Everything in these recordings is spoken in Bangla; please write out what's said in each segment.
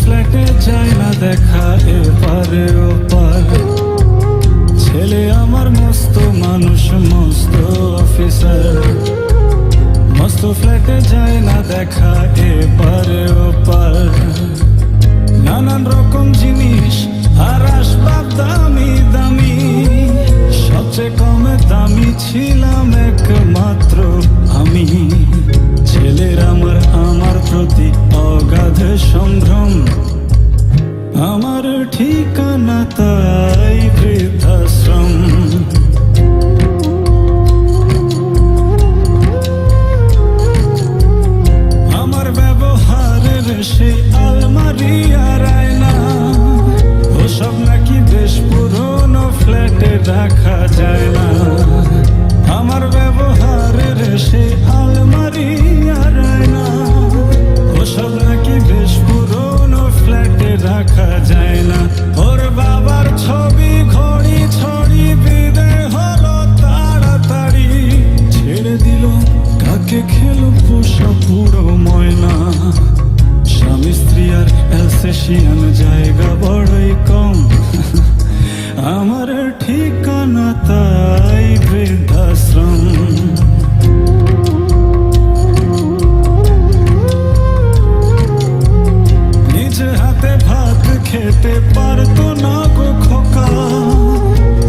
ফ্ল্যাটে যায় না দেখা এপারে ওপার। ছেলে আমার মস্ত মানুষ, মস্ত অফিসার। মস্ত ফ্ল্যাটে যায় না দেখা এপারে ওপার। নানান রকম জিনিস আর আসবাব দামি দামি। সবচেয়ে কম দামি ছিলাম একমাত্র আমি। ছেলের আমার প্রতি অগাধ সম্ভ্রম। আমার ঠিকানা তাই বৃদ্ধাশ্রম। আমার ব্যবহারের সেই আলমারি আর আয়না, ওসব নাকি বেশ পুরনো ফ্ল্যাটে রাখা যায় না। আমার ব্যবহারের সেই আলমারি আর আয়না, ওসব নাকি বেশ পুরনো ফ্ল্যাটে রাখা যায় না। ওর বাবার ছবি ঘড়ি ছড়ি বিদায় হলো তাড়াতাড়ি। ছেড়ে দিল কাকে খেলো পোষা পুরো ময়না। স্বামী স্ত্রী আর অ্যালসেশিয়ান জায়গা বড়ই কম। আমার ঠিকানা তাই বৃদ্ধাশ্রম। নিজে হাতে ভাত খেতে পারতো না গো খোকা।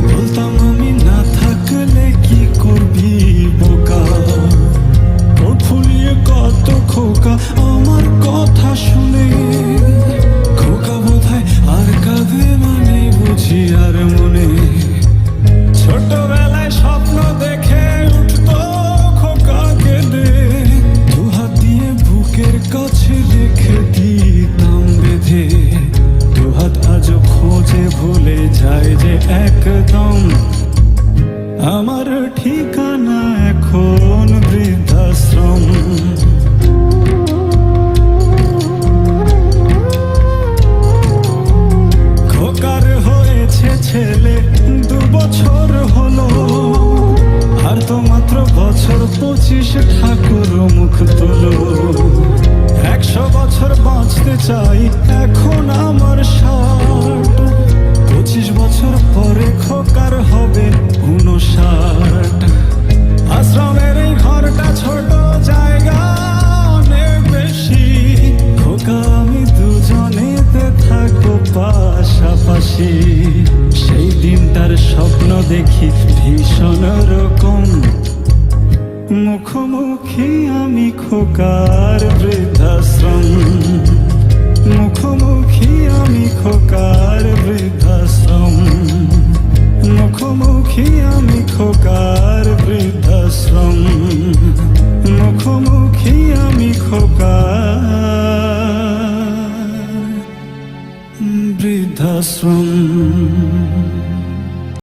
বলতাম আমি না থাকলে কি করবি বোকা। ঠোঁট ফুলিয়ে কত খোকা আমার কথা শুনে। খোকা বোধহয় আর কাঁদে মানে বুঝি আর মনে। ছোটবেলায় স্বপ্ন দেখে উঠতো খোকা কেঁদে। দুহাত দিয়ে বুকের কাছে রেখে দিতাম বেঁধে। দুহাত আজও খোঁজে ভুলে যায় যে একদম। আমার ঠিকানা এখন বৃদ্ধাশ্রম। খোকার হয়েছে ছেলে 2 বছর হলো। আর তো মাত্র বছর 25 ঠাকুর মুখ তোলো। 100 বছর বাঁচতে চাই এখন আমার 60। 25 বছর পরে খোকার হবে 59। আশ্রমের এই ঘরটা ছোট, জায়গা অনেক বেশি। খোকা আমি দুজনেতে থাকবো পাশাপাশি। সেই দিনটার স্বপ্ন দেখি ভীষণ রকম। মুখোমুখি আমি খোকার বৃদ্ধাশ্রম। মুখোমুখি আমি খোকার বৃদ্ধাশ্রম। মুখোমুখি আমি খোকার বৃদ্ধাশ্রম। মুখোমুখি আমি খোকার বৃদ্ধাশ্রম।